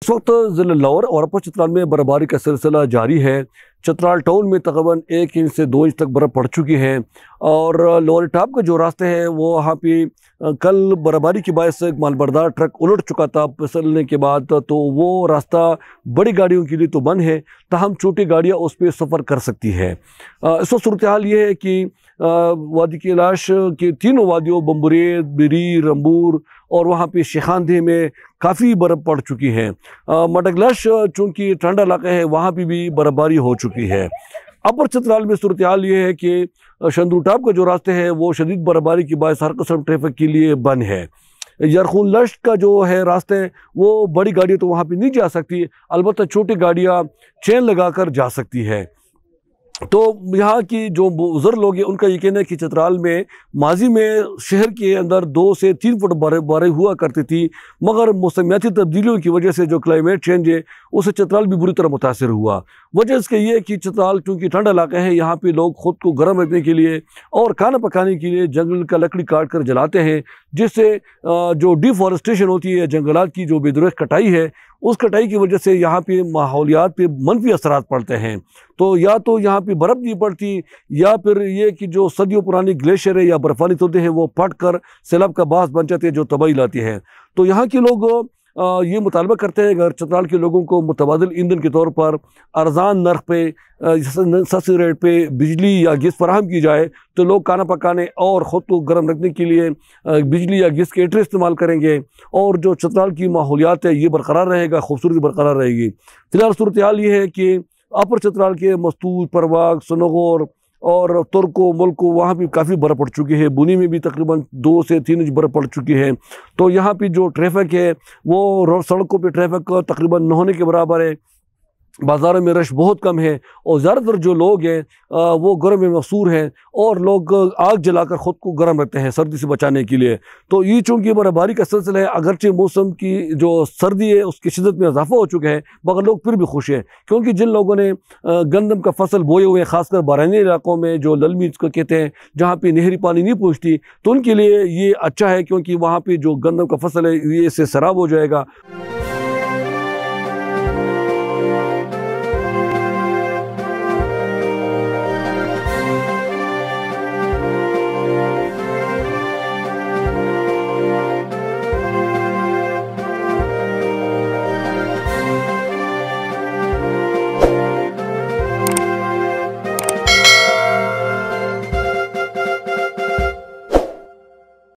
इस वक्त ज़िला लाहौर और अपर चित्राल में बर्फबारी का सिलसिला जारी है। चित्राल टाउन में तकरीबन 1 इंच से 2 इंच तक बर्फ़ पड़ चुकी है और लोअर टाप के जो रास्ते हैं वो वहाँ पे कल बर्फबारी की वजह से एक मालबरदार ट्रक उलट चुका था फिसलने के बाद, तो वो रास्ता बड़ी गाड़ियों के लिए तो बंद है, ताहम छोटी गाड़ियाँ उस पर सफ़र कर सकती है। इस वक्त सूरत हाल ये है कि वादी कैलाश के तीनों वादियों बम्बुरेद, बिरी, रंबूर और वहाँ पे शेखानदे में काफ़ी बर्फ़ पड़ चुकी है। मडगलश चूँकि ठंडा इलाका है वहाँ पे भी बर्फबारी हो चुकी है। अपर चित्राल में सूरत हाल ये है कि शंदू टाप का जो रास्ते हैं वो शदीद बर्फबारी की बायस हर किस्म ट्रैफिक के लिए बंद है। यरखून लश्त का जो है रास्ते वो बड़ी गाड़ियाँ तो वहाँ पे नहीं जा सकती, अलबत्ता छोटी गाड़ियाँ चेन लगा कर जा सकती है। तो यहाँ की जो बुजुर्ग लोग हैं उनका ये कहना है कि चित्राल में माजी में शहर के अंदर 2 से 3 फुट बर्फबारी हुआ करती थी, मगर मौसमियाती तब्दीलियों की वजह से जो क्लाइमेट चेंज है उससे चित्राल भी बुरी तरह मुतासर हुआ। वजह इसके ये है कि चित्राल क्योंकि ठंडा इलाका है, यहाँ पे लोग ख़ुद को गर्म रखने के लिए और खाना पकाने के लिए जंगल का लकड़ी काट कर जलाते हैं, जिससे जो डिफॉरेस्टेशन होती है, जंगलात की जो बेदुरुस्त कटाई है, उस कटाई की वजह से यहाँ पे माहौलियात पे मनफी असरात पड़ते हैं। तो या तो यहाँ पे बर्फ़ नहीं पड़ती या फिर ये कि जो सदियों पुरानी ग्लेशियर है या बर्फानी तोदे हैं वो फट कर सैलाब का बास बन जाती है जो तबाही लाती है। तो यहाँ के लोग ये मुतालबा करते हैं अगर चित्राल के लोगों को मुतबादिल ईंधन के तौर पर अरजान नर्ख पे सस्ती रेट पे बिजली या गैस फराहम की जाए तो लोग खाना पकाने और ख़ुद को गर्म रखने के लिए बिजली या गैस के हीटर इस्तेमाल करेंगे और जो चित्राल की माहौलियात है ये बरकरार रहेगा, खूबसूरती बरकरार रहेगी। फ़िलहाल सूरत हाल ये है कि अपर चित्राल के मस्तूर, परवाग, सनगौर और तुर्को मुल्को वहाँ भी काफ़ी बर्फ़ पड़ चुकी है। बुनी में भी तकरीबन 2 से 3 इंच बर्फ़ पड़ चुकी है। तो यहाँ पे जो ट्रैफिक है वो सड़कों पे ट्रैफिक तकरीबन न होने के बराबर है। बाज़ारों में रश बहुत कम है और ज़्यादातर जो लोग हैं वो गर्म में मकसूर हैं और लोग आग जलाकर ख़ुद को गर्म रखते हैं सर्दी से बचाने के लिए। तो ये चूँकि बर्फबारी का सिलसिला है, अगरचे मौसम की जो सर्दी है उसकी शिद्दत में इजाफा हो चुका है, मगर लोग फिर भी खुश हैं क्योंकि जिन लोगों ने गंदम का फसल बोए हुए हैं, ख़ासकर बारानी इलाकों में जो ललमी को कहते हैं जहाँ पे नहरी पानी नहीं पहुँचती, तो उनके लिए ये अच्छा है क्योंकि वहाँ पर जो गंदम का फसल है ये इससे सराब हो जाएगा।